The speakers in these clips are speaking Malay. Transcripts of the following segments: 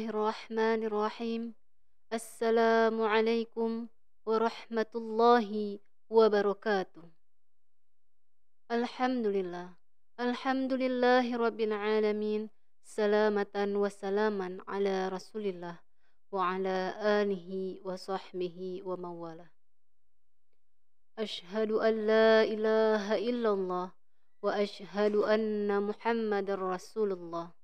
Bismillahirrahmanirrahim. Assalamualaikum warahmatullahi wabarakatuh. Alhamdulillah. Alhamdulillahi rabbil alamin. Salamatan wa salaman ala rasulillah wa ala alihi wa sahbihi wa mawalah. Ashhadu an la ilaha illallah wa ashhadu anna muhammadar rasulullah.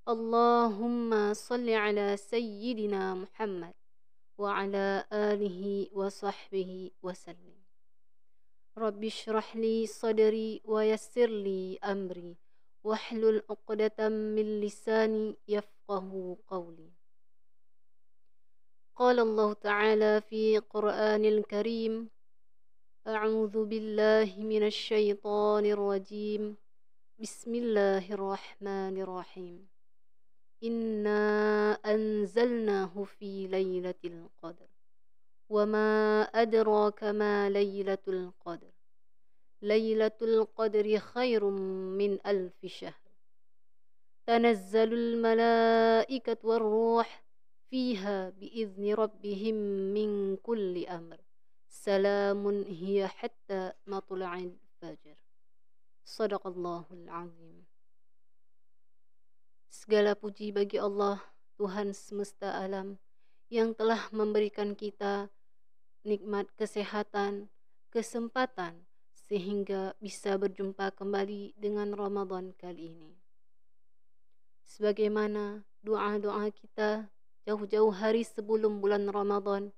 Allahumma salli ala sayyidina Muhammad wa ala alihi wa sahbihi wa sallim. Rabbi shrah li sadri wa yassir li amri wahlul 'uqdatam min lisani yafqahu qawli. Qala Allah Ta'ala fi Qur'anil Karim. A'udzu billahi minasy syaithanir rajim. Bismillahirrahmanirrahim. Inna anzalnahu fi laylatil qadr. Wa ma adraka ma laylatul qadr. Laylatul qadri khairum min alfi syahr. Tanazzalul malaikatu war-ruh fiha biizni rabbihim min kulli amr. Salamun hiya hatta matla'il fajr. Shadaqallahul azim. Segala puji bagi Allah, Tuhan semesta alam, yang telah memberikan kita nikmat kesehatan, kesempatan, sehingga bisa berjumpa kembali dengan Ramadan kali ini. Sebagaimana doa-doa kita jauh-jauh hari sebelum bulan Ramadan,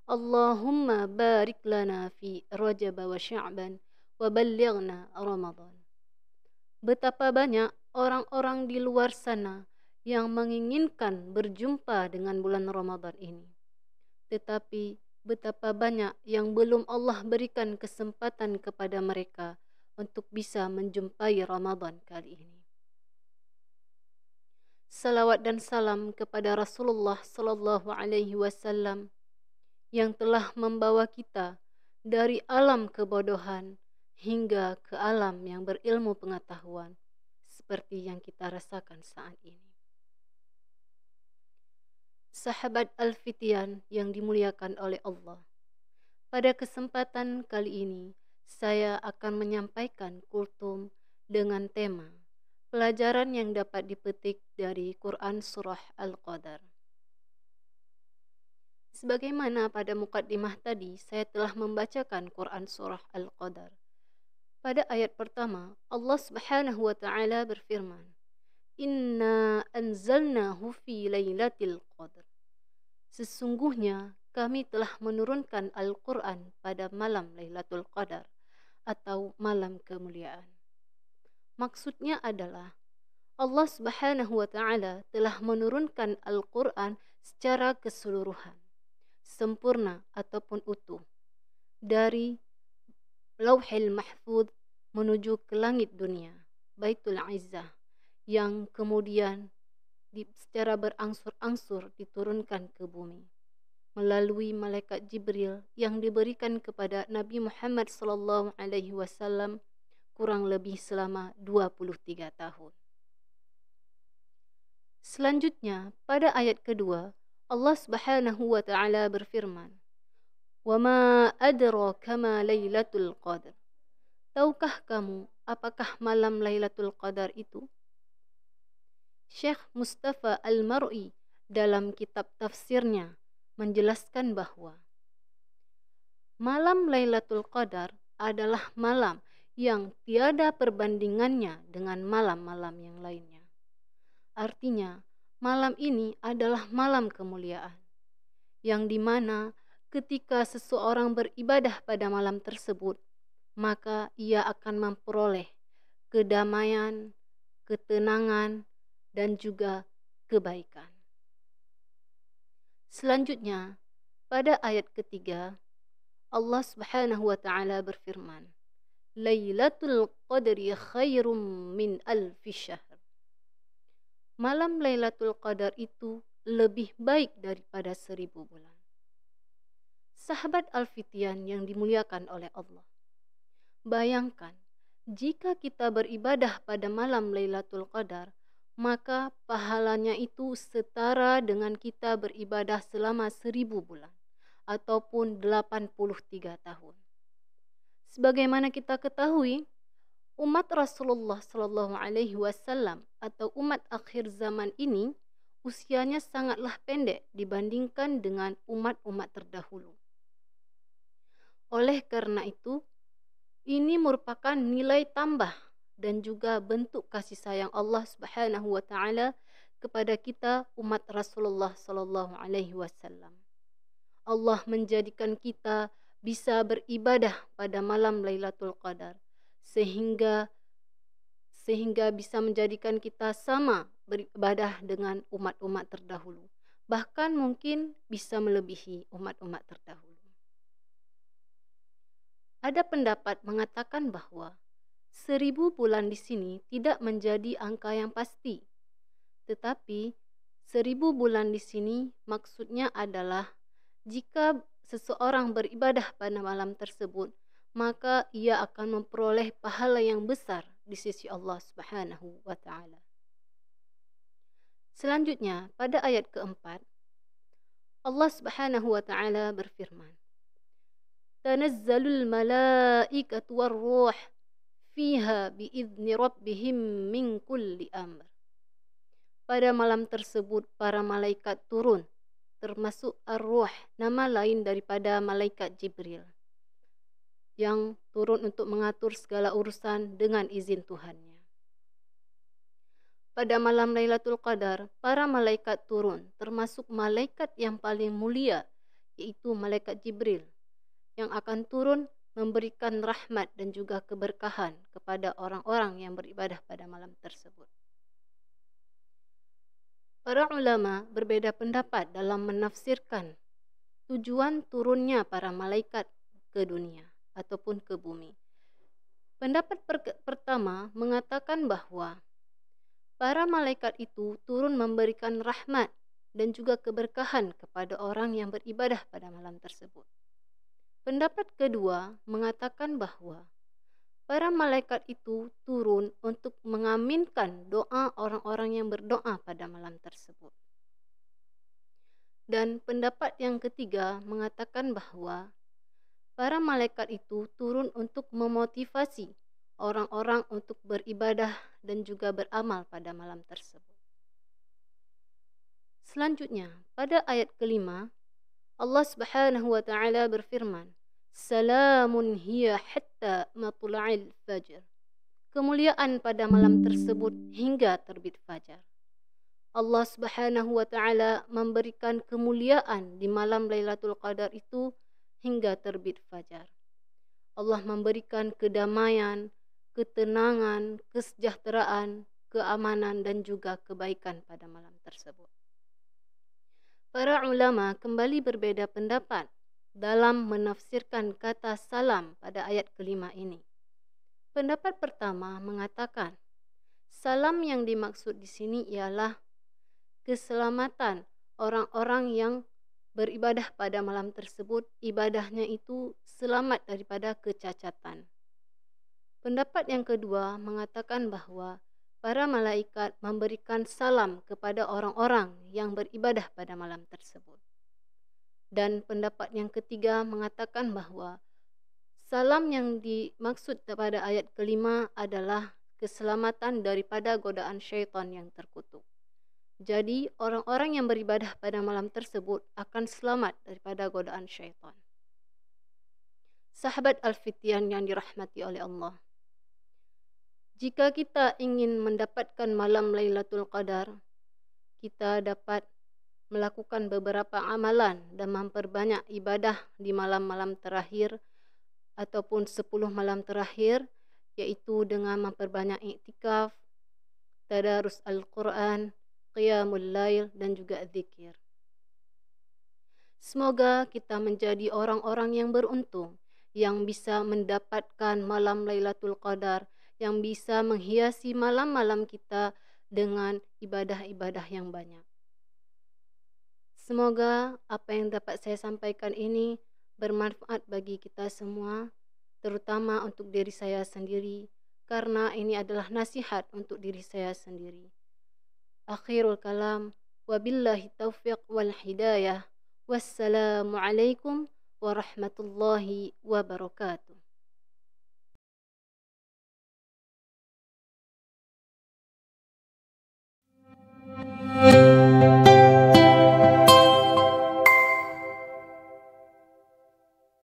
Allahumma barik lana fi Rajab wa Sya'ban wa ballighna Ramadan. Betapa banyak orang-orang di luar sana yang menginginkan berjumpa dengan bulan Ramadan ini. Tetapi betapa banyak yang belum Allah berikan kesempatan kepada mereka untuk bisa menjumpai Ramadan kali ini. Salawat dan salam kepada Rasulullah sallallahu alaihi wasallam yang telah membawa kita dari alam kebodohan hingga ke alam yang berilmu pengetahuan seperti yang kita rasakan saat ini. Sahabat Al-Fityan yang dimuliakan oleh Allah, pada kesempatan kali ini saya akan menyampaikan kultum dengan tema pelajaran yang dapat dipetik dari Quran Surah Al-Qadar. Sebagaimana pada mukaddimah tadi, saya telah membacakan Quran Surah Al-Qadar. Pada ayat pertama, Allah Subhanahu wa Ta'ala berfirman, Inna anzalnahu fi laylatil qadr. Sesungguhnya kami telah menurunkan Al-Quran pada malam Lailatul Qadar atau malam kemuliaan. Maksudnya adalah Allah Subhanahu wa Ta'ala telah menurunkan Al-Quran secara keseluruhan, sempurna ataupun utuh, dari Lauhil Mahfuz menuju ke langit dunia, Baitul Izzah, yang kemudian secara berangsur-angsur diturunkan ke bumi melalui malaikat Jibril yang diberikan kepada Nabi Muhammad sallallahu alaihi wasallam kurang lebih selama 23 tahun. Selanjutnya, pada ayat kedua, Allah Subhanahu wa Ta'ala berfirman, "Wa ma adraka ma Lailatul Qadar." Tahukah kamu apakah malam Lailatul Qadar itu? Syekh Mustafa Al-Mar'i dalam kitab tafsirnya menjelaskan bahwa malam Lailatul Qadar adalah malam yang tiada perbandingannya dengan malam-malam yang lainnya. Artinya, malam ini adalah malam kemuliaan, yang dimana ketika seseorang beribadah pada malam tersebut, maka ia akan memperoleh kedamaian, ketenangan, dan juga kebaikan. Selanjutnya, pada ayat ketiga, Allah Subhanahu wa Ta'ala berfirman, Lailatul Qadri khairum min alfi syahr. Malam Lailatul Qadar itu lebih baik daripada 1000 bulan. Sahabat Al-Fityan yang dimuliakan oleh Allah, bayangkan jika kita beribadah pada malam Lailatul Qadar, maka pahalanya itu setara dengan kita beribadah selama 1000 bulan ataupun 83 tahun. Sebagaimana kita ketahui, umat Rasulullah Sallallahu Alaihi Wasallam atau umat akhir zaman ini usianya sangatlah pendek dibandingkan dengan umat-umat terdahulu. Oleh karena itu, ini merupakan nilai tambah dan juga bentuk kasih sayang Allah Subhanahu wa taala kepada kita umat Rasulullah sallallahu alaihi wasallam. Allah menjadikan kita bisa beribadah pada malam Lailatul Qadar sehingga bisa menjadikan kita sama beribadah dengan umat-umat terdahulu. Bahkan mungkin bisa melebihi umat-umat terdahulu. Ada pendapat mengatakan bahwa 1000 bulan di sini tidak menjadi angka yang pasti. Tetapi 1000 bulan di sini maksudnya adalah jika seseorang beribadah pada malam tersebut, maka ia akan memperoleh pahala yang besar di sisi Allah Subhanahu wa taala. Selanjutnya, pada ayat keempat, Allah Subhanahu wa taala berfirman, "Tanazzalul malaikatu war-ruh fiha biizni rabbihim min kulli amr." Pada malam tersebut para malaikat turun, termasuk ar-ruh, nama lain daripada malaikat Jibril, yang turun untuk mengatur segala urusan dengan izin Tuhannya. Pada malam Lailatul Qadar, para malaikat turun, termasuk malaikat yang paling mulia, yaitu malaikat Jibril, yang akan turun memberikan rahmat dan juga keberkahan kepada orang-orang yang beribadah pada malam tersebut. Para ulama berbeda pendapat dalam menafsirkan tujuan turunnya para malaikat ke dunia ataupun ke bumi. Pendapat pertama mengatakan bahwa para malaikat itu turun memberikan rahmat dan juga keberkahan kepada orang yang beribadah pada malam tersebut. Pendapat kedua mengatakan bahwa para malaikat itu turun untuk mengaminkan doa orang-orang yang berdoa pada malam tersebut. Dan pendapat yang ketiga mengatakan bahwa para malaikat itu turun untuk memotivasi orang-orang untuk beribadah dan juga beramal pada malam tersebut. Selanjutnya, pada ayat kelima, Allah Subhanahu wa taala berfirman, "Salamun hiya hatta matla'il fajr." Kemuliaan pada malam tersebut hingga terbit fajar. Allah Subhanahu wa taala memberikan kemuliaan di malam Lailatul Qadar itu hingga terbit fajar. Allah memberikan kedamaian, ketenangan, kesejahteraan, keamanan dan juga kebaikan pada malam tersebut. Para ulama kembali berbeda pendapat dalam menafsirkan kata salam pada ayat kelima ini. Pendapat pertama mengatakan, salam yang dimaksud di sini ialah keselamatan orang-orang yang beribadah pada malam tersebut, ibadahnya itu selamat daripada kecacatan. Pendapat yang kedua mengatakan bahwa para malaikat memberikan salam kepada orang-orang yang beribadah pada malam tersebut. Dan pendapat yang ketiga mengatakan bahwa salam yang dimaksud pada ayat kelima adalah keselamatan daripada godaan syaitan yang terkutuk. Jadi orang-orang yang beribadah pada malam tersebut akan selamat daripada godaan syaitan. Sahabat Al-Fityan yang dirahmati oleh Allah, jika kita ingin mendapatkan malam Lailatul Qadar, kita dapat melakukan beberapa amalan dan memperbanyak ibadah di malam-malam terakhir ataupun 10 malam terakhir, yaitu dengan memperbanyak iktikaf, tadarus Al-Quran, qiyamul lail dan juga zikir. Semoga kita menjadi orang-orang yang beruntung, yang bisa mendapatkan malam Lailatul Qadar, yang bisa menghiasi malam-malam kita dengan ibadah-ibadah yang banyak. Semoga apa yang dapat saya sampaikan ini bermanfaat bagi kita semua, terutama untuk diri saya sendiri, karena ini adalah nasihat untuk diri saya sendiri. Akhirul kalam. Wabillahi taufiq wal hidayah. Wassalamualaikum warahmatullahi wabarakatuh.